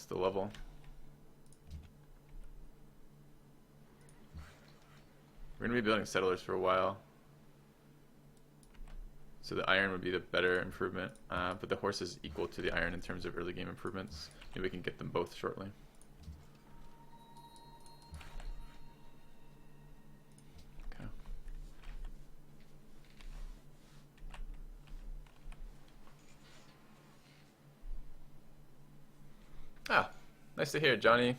minus the level. We're going to be building settlers for a while. So the iron would be the better improvement, but the horse is equal to the iron in terms of early game improvements. Maybe we can get them both shortly. Okay. Ah, nice to hear, Johnny.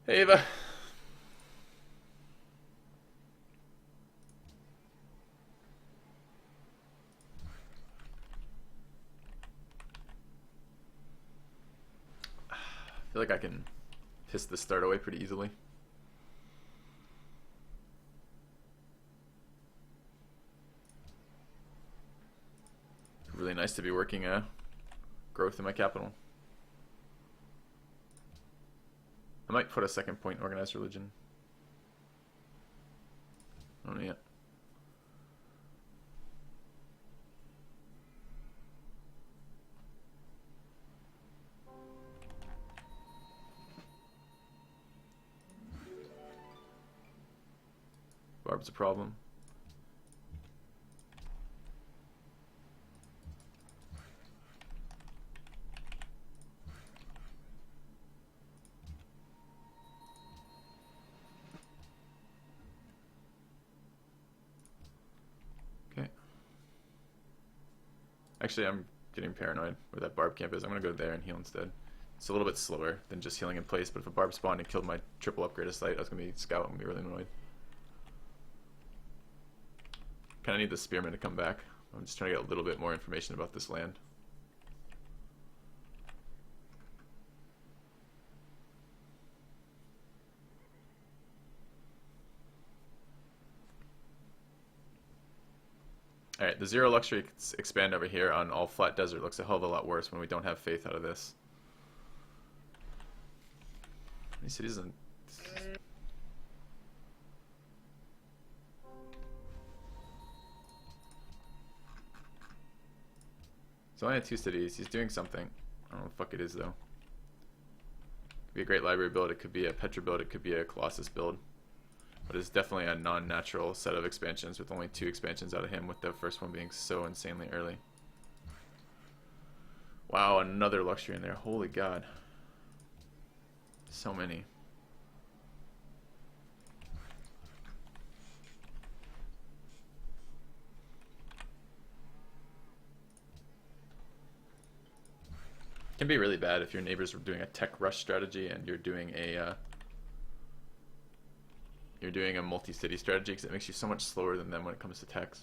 Hey, Eva. I feel like I can piss the start away pretty easily. Really nice to be working growth in my capital. I might put a second point in organized religion. I don't know yet. Barb's a problem. Okay. Actually, I'm getting paranoid where that barb camp is. I'm going to go there and heal instead. It's a little bit slower than just healing in place, but if a barb spawned and killed my triple upgrade site, I was going to be scout. I'm going to be really annoyed. Kind of need the spearman to come back. I'm just trying to get a little bit more information about this land. Alright, the zero luxury expand over here on all flat desert looks a hell of a lot worse when we don't have faith out of this. How many cities in... He's only at 2 cities. He's doing something. I don't know what the fuck it is, though. Could be a great library build. It could be a Petra build. It could be a Colossus build. But it's definitely a non-natural set of expansions with only 2 expansions out of him, with the first one being so insanely early. Wow, another luxury in there. Holy God. So many. Can be really bad if your neighbors are doing a tech rush strategy and you're doing a multi-city strategy, because it makes you so much slower than them when it comes to techs.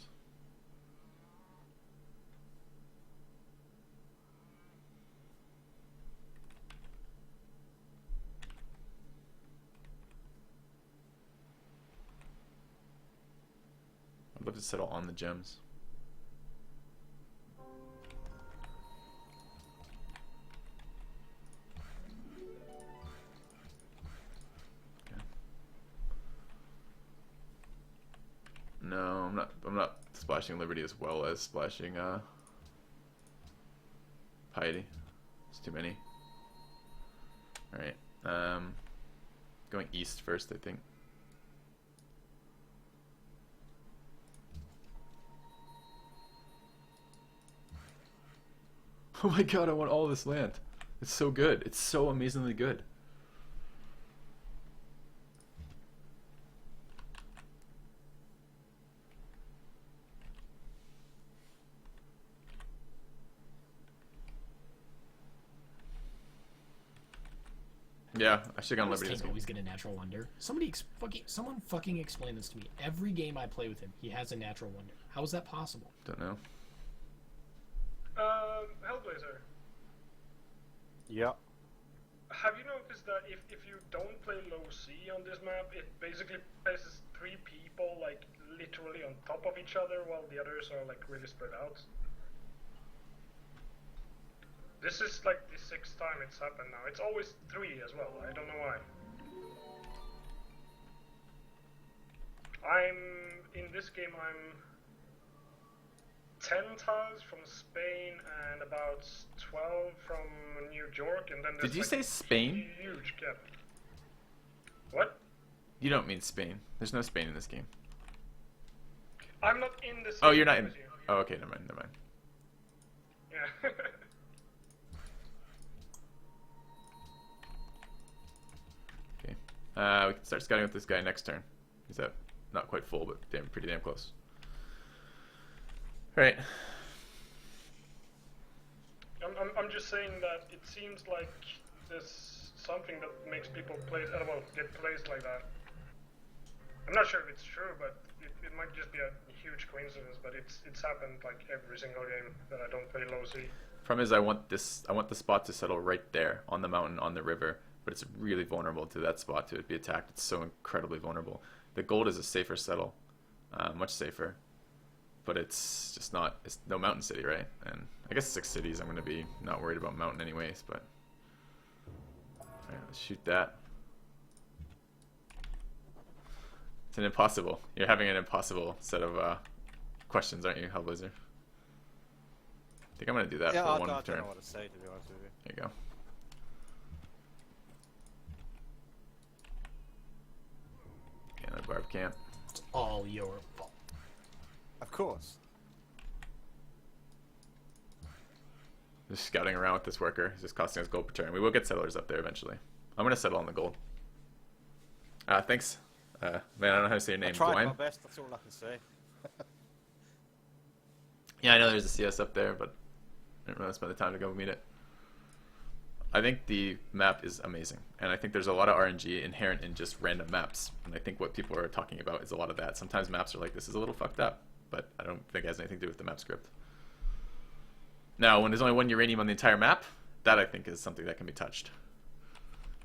I'd love to settle on the gems. No, I'm not splashing Liberty as well as splashing Piety. It's too many. Alright. Going east first, I think. Oh my God, I want all this land. It's so good. It's so amazingly good. Yeah, I should have gone Liberty this game. Always get a natural wonder. Someone fucking explain this to me. Every game I play with him, he has a natural wonder. How is that possible? Don't know. Hellblazer. Yeah. Have you noticed that if you don't play low C on this map, it basically places 3 people like literally on top of each other while the others are like really spread out? This is like the 6th time it's happened now. It's always 3 as well. I don't know why. In this game 10 tiles from Spain and about 12 from New York, and then there's Did you like say Spain? huge gap. What? You don't mean Spain. There's no Spain in this game. I'm not in the same Oh, you're not game in. as you. Oh, okay, never mind, never mind. Yeah. Okay. We can start scouting with this guy next turn. He's at not quite full, but pretty damn close. All right. I'm just saying that it seems like there's something that makes people play, well, get plays like that. I'm not sure if it's true, but it might just be a huge coincidence. But it's happened like every single game that I don't play low C. Problem is, I want the spot to settle right there on the mountain, on the river, but it's really vulnerable to that spot to be attacked. It's so incredibly vulnerable. The gold is a safer settle, much safer, but it's just not. It's no mountain city, right? And I guess 6 cities. I'm gonna be not worried about mountain anyways. But all right, let's shoot that. It's an impossible. You're having an impossible set of questions, aren't you, Hellblazer? I think I'm gonna do that Yeah, for I one don't turn. know what to say, to be honest with you. There you go. Okay, another barb camp. It's all your fault. Of course. Just scouting around with this worker. He's just costing us gold per turn. We will get settlers up there eventually. I'm gonna settle on the gold. Thanks. Man, I don't know how to say your I name. tried my Dwayne? best, that's all I can say. Yeah, I know there's a CS up there, but I didn't really spend the time to go meet it. I think the map is amazing, and I think there's a lot of RNG inherent in just random maps. And I think what people are talking about is a lot of that. Sometimes maps are like, this is a little fucked up, but I don't think it has anything to do with the map script. Now, when there's only 1 uranium on the entire map, that I think is something that can be touched.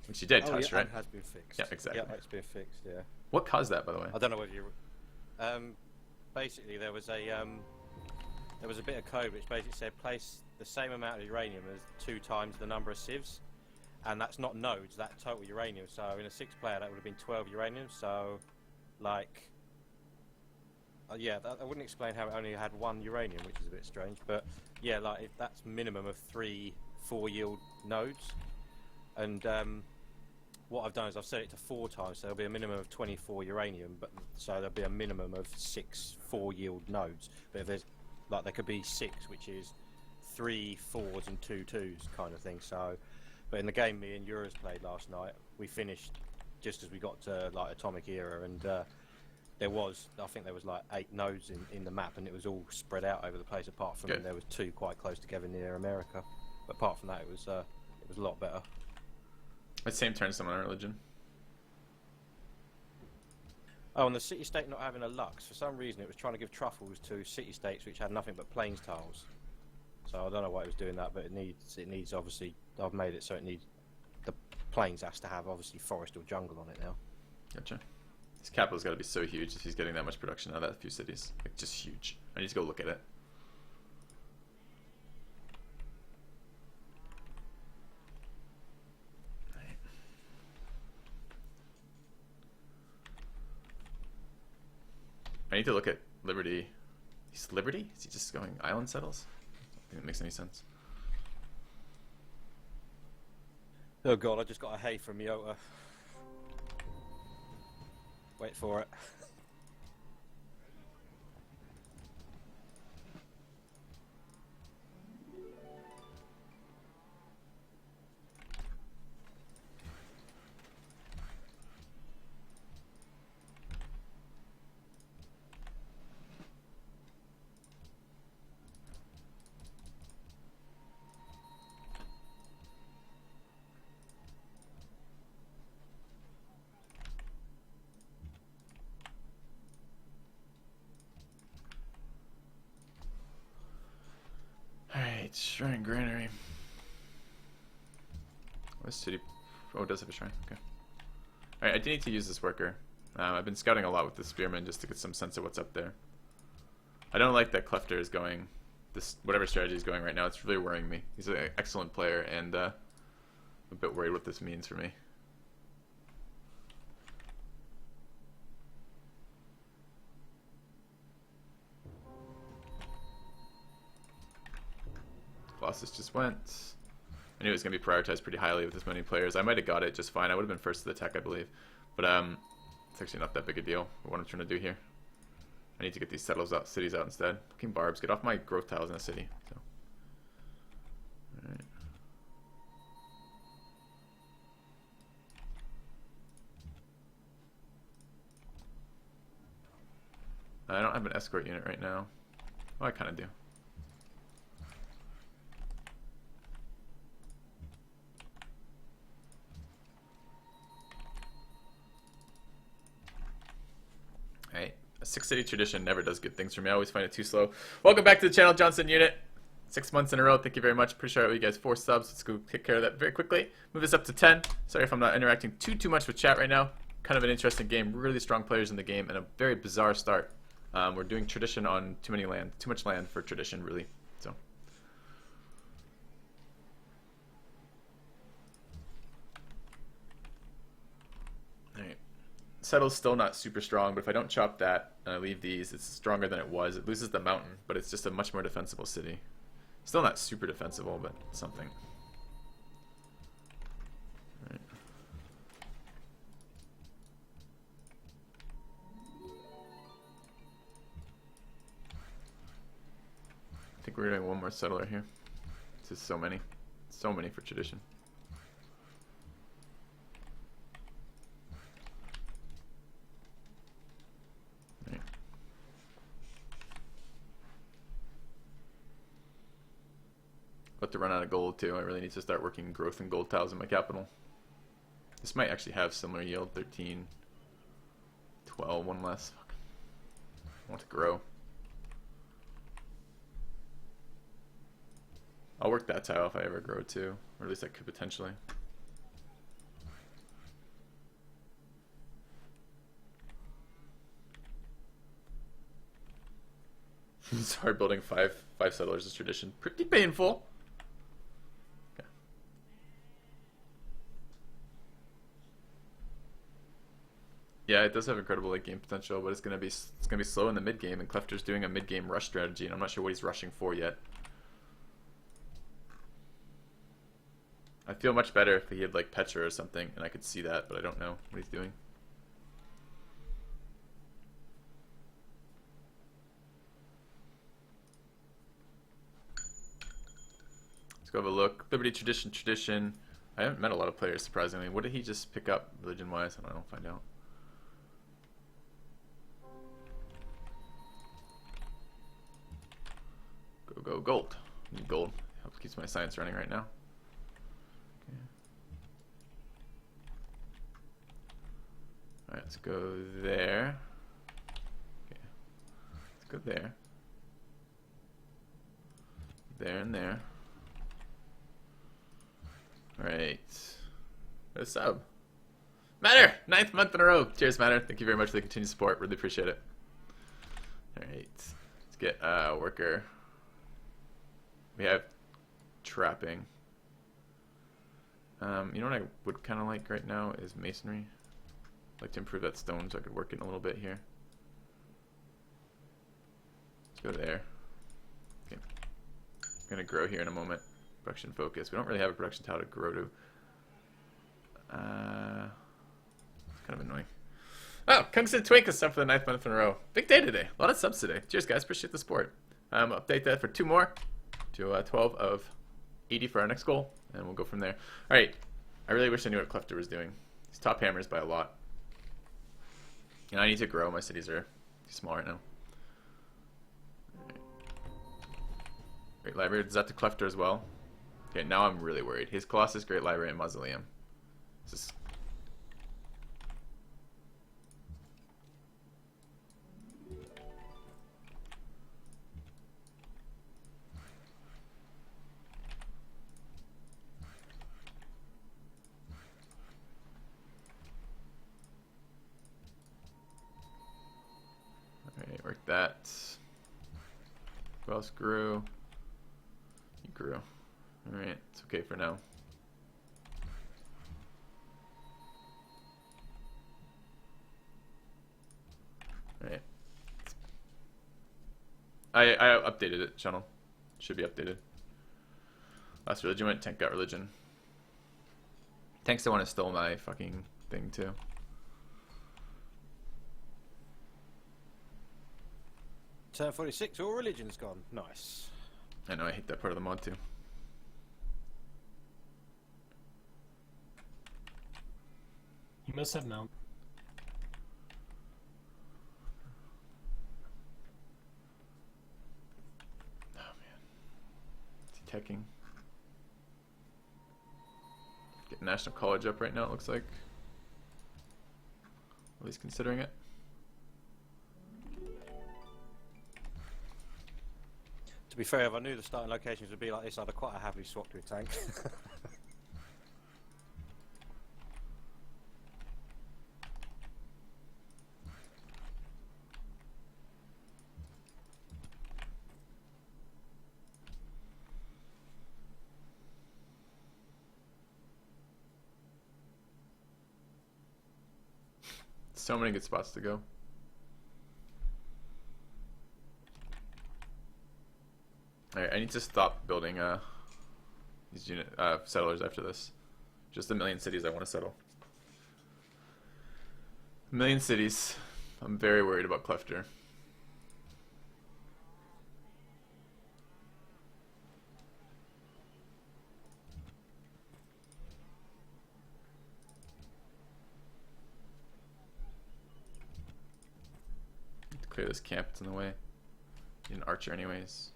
Which you did touch, yeah, right? It has been fixed. Yeah, exactly. Yeah, it's been fixed, yeah. What caused that, by the way? I don't know whether you... basically, there was a bit of code which basically said place the same amount of uranium as 2 times the number of civs. And that's not nodes, that's total uranium. So in a 6-player, that would have been 12 uranium. So, like... yeah, I wouldn't explain how it only had 1 uranium, which is a bit strange. But, yeah, like, that's minimum of 3 4-yield nodes. And, what I've done is I've set it to 4 times, so there'll be a minimum of 24 uranium, but so there'll be a minimum of 6 4-yield nodes. But if there's, like, there could be 6, which is 3 4s and 2 2s kind of thing. So, but in the game me and Euros played last night, we finished just as we got to like Atomic Era, and there was, I think there was like 8 nodes in the map, and it was all spread out over the place. Apart from Good. there was 2 quite close together near America, but apart from that, it was a lot better. It's same turn, similar religion. Oh, and the city-state not having a Lux, for some reason it was trying to give truffles to city-states which had nothing but plains tiles. So I don't know why it was doing that, but it needs obviously, I've made it so it needs, the plains has to have obviously forest or jungle on it now. Gotcha. His capital's got to be so huge if he's getting that much production out of that few cities. Like, just huge. I need to go look at it. I need to look at Liberty. He's Liberty? Is he just going island settles? I don't think that makes any sense. Oh god, I just got a hay from Miota. Wait for it. Alright, Shrine Granary. What city? Oh, it does have a shrine. Okay. Alright, I do need to use this worker. I've been scouting a lot with the Spearman just to get some sense of what's up there. I don't like that Cleftor is going, this whatever strategy is going right now. It's really worrying me. He's an excellent player, and I'm a bit worried what this means for me. Colossus just went. I knew it was going to be prioritized pretty highly with this many players. I might have got it just fine. I would have been first to the attack, I believe. But it's actually not that big a deal for what I'm trying to do here. I need to get these cities out instead. Fucking barbs. Get off my growth tiles in the city. So. Alright. I don't have an escort unit right now. Oh, I kind of do. Alright. A 6 city tradition never does good things for me. I always find it too slow. Welcome back to the channel, Johnson Unit. 6 months in a row. Thank you very much. Pretty sure I owe you guys 4 subs. Let's go take care of that very quickly. Move this up to 10. Sorry if I'm not interacting too much with chat right now. Kind of an interesting game. Really strong players in the game and a very bizarre start. We're doing tradition on too much land for tradition, really. So. Alright. Settle's still not super strong, but if I don't chop that and I leave these, it's stronger than it was. It loses the mountain, but it's just a much more defensible city. Still not super defensible, but something. Alright. I think we're doing one more settler here. This is so many. So many for tradition. Right. About to run out of gold too. I really need to start working growth and gold tiles in my capital. This might actually have similar yield. 13, 12, one less. Fuck. I want to grow. I'll work that tile if I ever grow too, or at least I could potentially. Sorry, building five settlers is tradition. Pretty painful. Okay. Yeah, it does have incredible late game potential, but it's gonna be slow in the mid game, and Cleftor's doing a mid game rush strategy, and I'm not sure what he's rushing for yet. I feel much better if he had like Petra or something and I could see that, but I don't know what he's doing. Let's go have a look. Liberty, tradition. I haven't met a lot of players, surprisingly. What did he just pick up religion-wise? I don't know, find out. Go gold. Need gold. Helps keeps my science running right now. Alright, let's go there. Okay. Let's go there. There and there. Alright. A sub. Matter! 9th month in a row. Cheers, Matter. Thank you very much for the continued support. Really appreciate it. Alright. Let's get worker. We have trapping. You know what I would kind of like right now is masonry. I'd like to improve that stone so I could work it in a little bit here. Let's go there. Okay. I'm gonna grow here in a moment. Production focus. We don't really have a production tile to grow to. It's kind of annoying. Oh, Kungsin Twink is sub for the 9th month in a row. Big day today. A lot of subs today. Cheers, guys. Appreciate the support. Update that for 2 more to 12 of 80 for our next goal, and we'll go from there. All right. I really wish I knew what Cleftor was doing. He's top hammers by a lot. And I need to grow. My cities are too small right now. Right. Great library. Is that to Cleftor as well? Okay, now I'm really worried. His Colossus, Great Library, and Mausoleum. This is... Alright, work that. Who else grew? You grew. Alright, it's okay for now. Alright. I updated it, channel. Should be updated. Last religion went, tank got religion. Tanks don't want to steal my fucking thing too. Turn 46, all religion's gone. Nice. I know, I hate that part of the mod too. You must have mount. Oh man. Is he teching? Get National College up right now, it looks like. At least considering it. To be fair, if I knew the starting locations would be like this, I'd have quite happily swapped with tank. So many good spots to go. Alright, I need to stop building these settlers after this. Just a million cities I want to settle. A million cities. I'm very worried about Cleftor. Clear this camp, it's in the way. Need an archer anyways.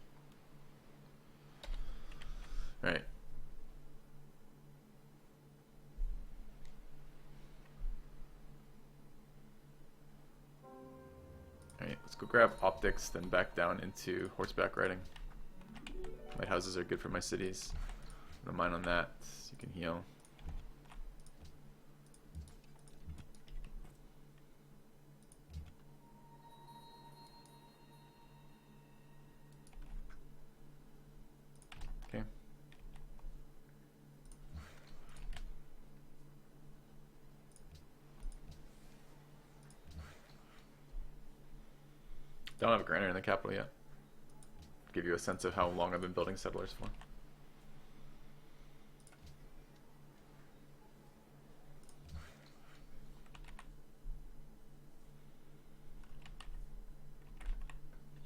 Alright. Alright, let's go grab optics, then back down into horseback riding. Lighthouses are good for my cities. No mind on that. You can heal. Okay. Don't have a granary in the capital yet. Give you a sense of how long I've been building settlers for.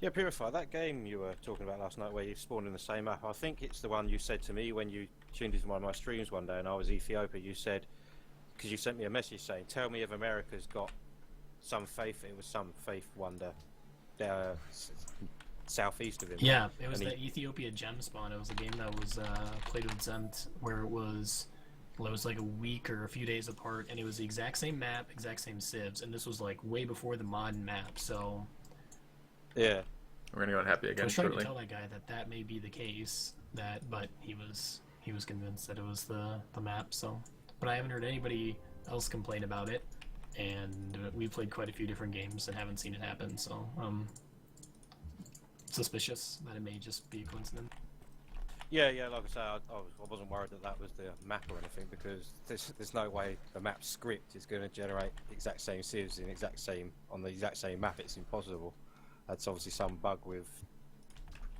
Yeah, Purify, that game you were talking about last night where you spawned in the same map, I think it's the one you said to me when you tuned into one of my streams one day and I was Ethiopia. You said, because you sent me a message saying, tell me if America's got some faith, it was some faith wonder southeast of him. Yeah, it was the Ethiopia gem spawn. It was a game that was played with Zent where it was like a week or a few days apart, and it was the exact same map, exact same civs, and this was like way before the mod map, so... Yeah. We're gonna go unhappy again I was trying shortly. to tell that guy that may be the case, but he was convinced that it was the map, so... But I haven't heard anybody else complain about it, and we've played quite a few different games and haven't seen it happen, so suspicious that it may just be a coincidence. Yeah, like I say, I wasn't worried that was the map or anything because there's no way the map script is going to generate the exact same civs on the exact same map. It's impossible. That's obviously some bug with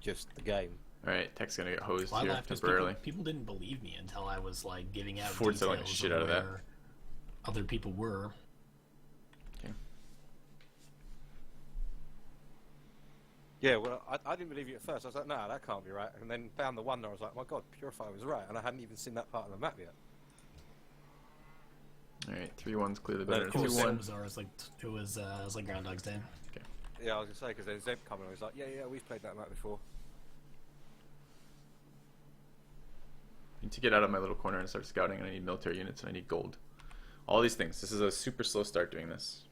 just the game. Alright, tech's gonna get hosed Well, I here laughed 'cause temporarily. people didn't believe me until I was like giving out Forward selling details shit of out of that. where other people were. Okay. Yeah, well, I didn't believe you at first. I was like, no, that can't be right. And then found the wonder. I was like, my God, Purify was right, and I hadn't even seen that part of the map yet. Alright, 3-1's clearly But better of than course, 2-1. It was like Groundhog's Day. Yeah, I was gonna say because then Zeb coming, I was like, yeah, we've played that map before. I need to get out of my little corner and start scouting, and I need military units, and I need gold. All these things. This is a super slow start doing this.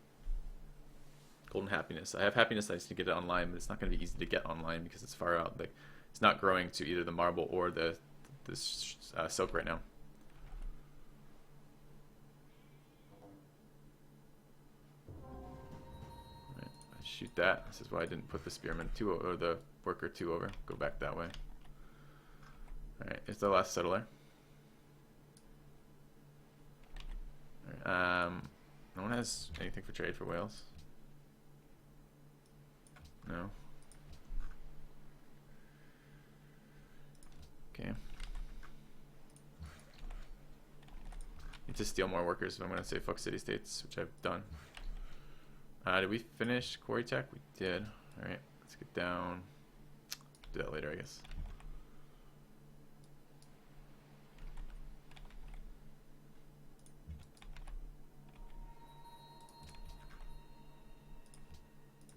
Golden happiness. I have happiness, I just need to get it online, but it's not going to be easy to get online because it's far out. Like, it's not growing to either the marble or the silk right now. Right, I shoot that. This is why I didn't put the spearman 2 or the worker 2 over. Go back that way. Alright, it's the last settler. Alright, no one has anything for trade for Wales. No. Okay. Need to steal more workers if I'm going to say fuck city-states, which I've done. Did we finish quarry tech? We did. Alright, let's get down. Do that later, I guess.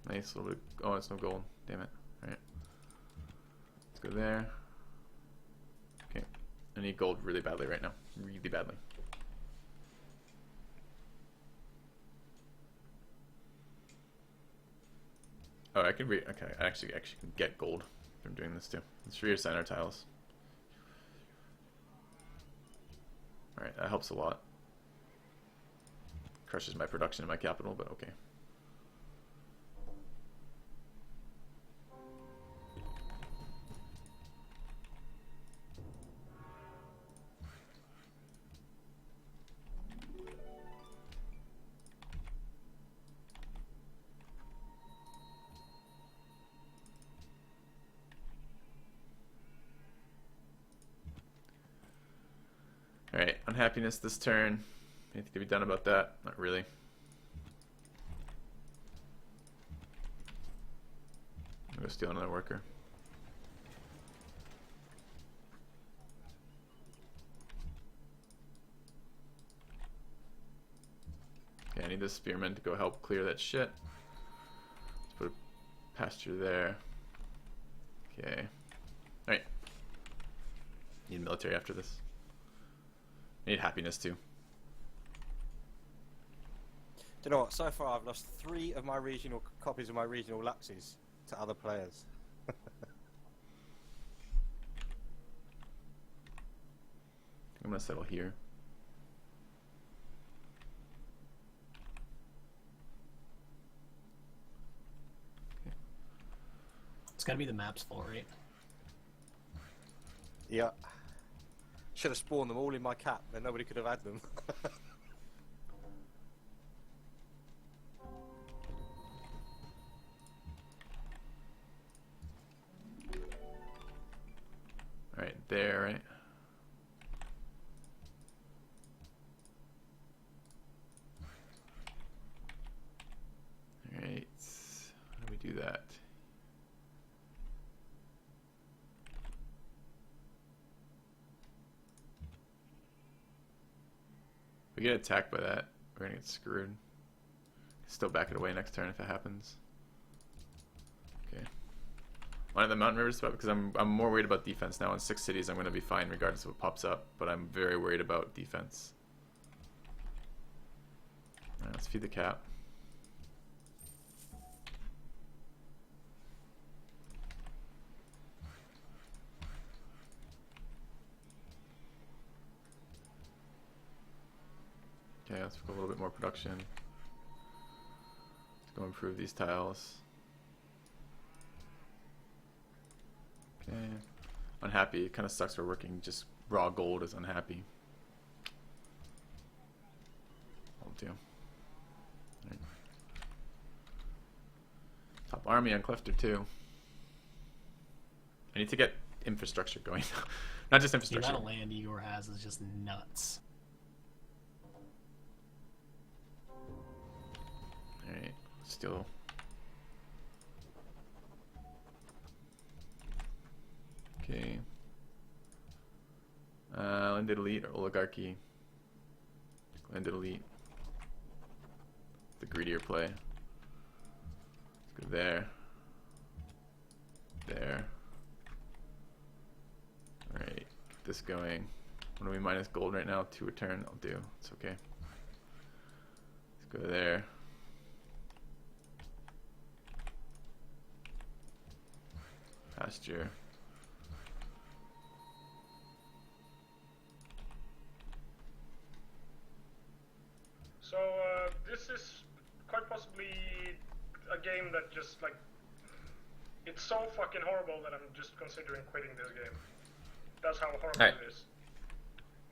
Nice little bit. Oh, it's no gold. Damn it. Alright. Let's go there. Okay. I need gold really badly right now. Really badly. Oh, I can okay, I actually can get gold from doing this too. It's for your center tiles. Alright, that helps a lot. Crushes my production and my capital, but okay. Alright, unhappiness this turn. Anything to be done about that? Not really. I'm gonna steal another worker. Okay, I need this spearman to go help clear that shit. Let's put a pasture there. Okay. Alright. Need military after this. I need happiness too. Do you know what? So far, I've lost 3 of my regional copies of my regional Luxes to other players. I'm gonna settle here. Okay. It's gotta be the map's fault, right? Yeah. Should have spawned them all in my cap, then nobody could have had them. Alright, there, right? Alright, how do we do that? If we get attacked by that, we're gonna get screwed. Still back it away next turn if it happens. Okay. One of the mountain rivers spot because I'm more worried about defense now. In 6 cities I'm gonna be fine regardless of what pops up, but I'm very worried about defense. Alright, let's feed the cap. Okay, let's put a little bit more production. Let's go improve these tiles. Okay. Unhappy. It kind of sucks we're working just raw gold is unhappy. I'll do. Right. Top army on Cleftor too. I need to get infrastructure going. Not just The infrastructure. amount of land Igor has is just nuts. Alright, still. Okay. Landed elite or oligarchy? Landed elite. The greedier play. Let's go there. There. Alright, get this going. What do we minus gold right now? 2 a turn. I'll do. It's okay. Let's go there. Pasture. So this is quite possibly a game that just like it's so fucking horrible that I'm just considering quitting this game. That's how horrible Right. it is.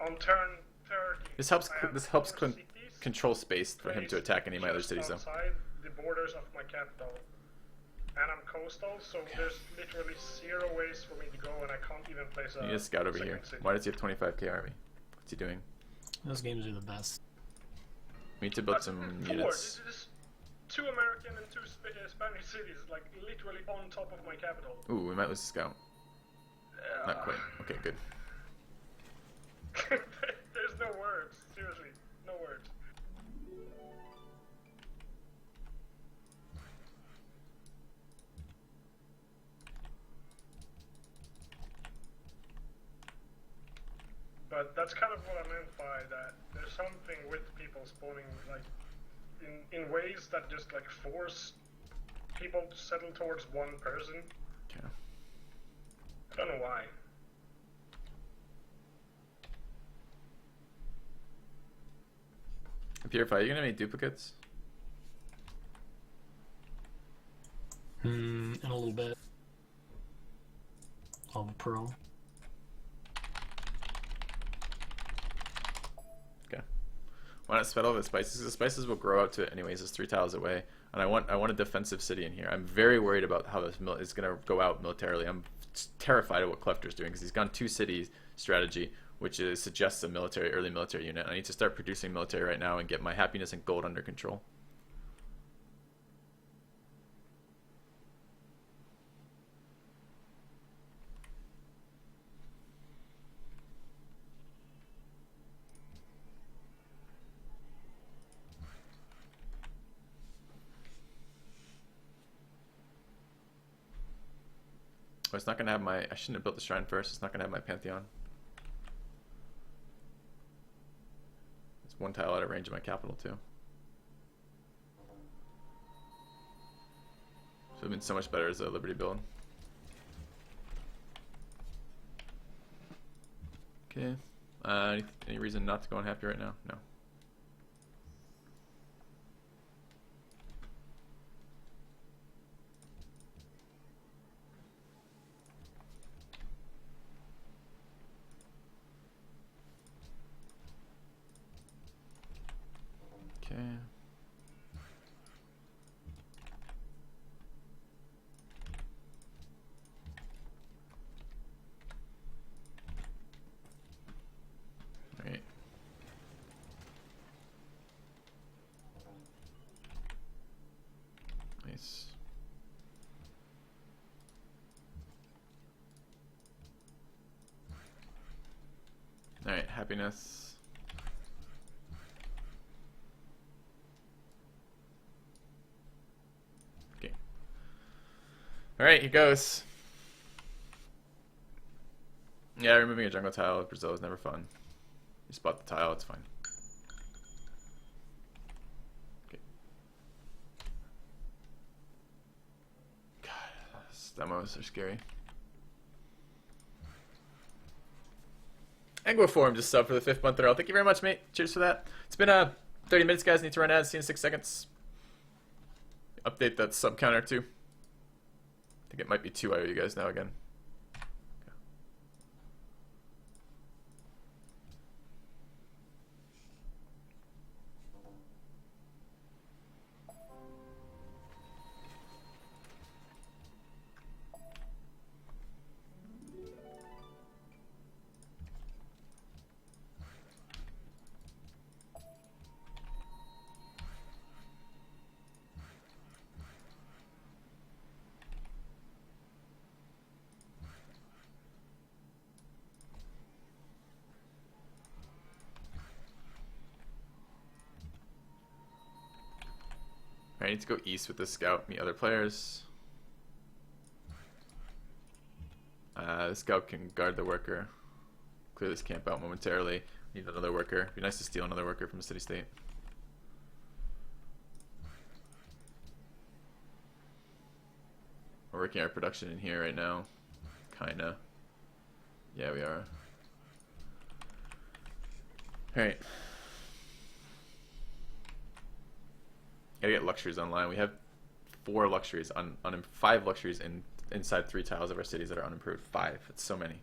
On turn 30, This helps. I have This helps 4 cities control space for him to placed attack any of my other just cities, though. outside the borders of my capital, and I'm coastal, so there's literally 0 ways for me to go, and I can't even place a You need a scout over second here. city. Why does he have 25k army? What's he doing? Those games are the best. We need to build some Four. units. This is 2 American and 2 Spanish cities, like literally on top of my capital. Ooh, we might lose the scout. Not quite. Okay, good. There's no words. Seriously, no words. But that's kind of what I meant by that. There's something with people spawning like in ways that just like force people to settle towards one person. Okay. I don't know why. Purify, are you gonna have any duplicates? In a little bit. I'll have a pearl. Okay. Why not spread all the spices? The spices will grow out to it anyways. It's 3 tiles away, and I want a defensive city in here. I'm very worried about how this is gonna go out militarily. I'm terrified of what Cleftor's doing because he's gone 2 cities strategy, which suggests a early military unit. I need to start producing military right now and get my happiness and gold under control. Oh, it's not gonna have my. I shouldn't have built the shrine first. It's not gonna have my pantheon. It's 1 tile out of range of my capital too. So it'd been so much better as a Liberty build. Okay. Any reason not to go unhappy right now? No. Okay. Alright. Nice. Alright, happiness. Alright, here goes. Yeah, removing a jungle tile with Brazil is never fun. You spot the tile, it's fine. Okay. God, these demos are scary. Egorform just subbed for the 5th month in a row. Thank you very much, mate. Cheers for that. It's been 30 minutes, guys. Need to run ads. See you in 6 seconds. Update that sub counter too. I think it might be 2 I owe you guys now again. I need to go east with this scout, meet other players. The scout can guard the worker. Clear this camp out momentarily. Need another worker. It'd be nice to steal another worker from a city-state. We're working our production in here right now. Kinda. Yeah, we are. Alright. Gotta get luxuries online. We have 4 luxuries on 5 luxuries inside 3 tiles of our cities that are unimproved. 5. It's so many.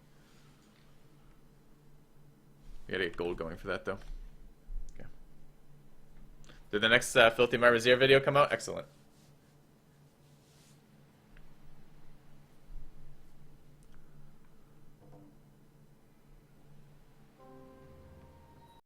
We gotta get gold going for that though. Okay. Did the next Filthy My Reserve video come out? Excellent.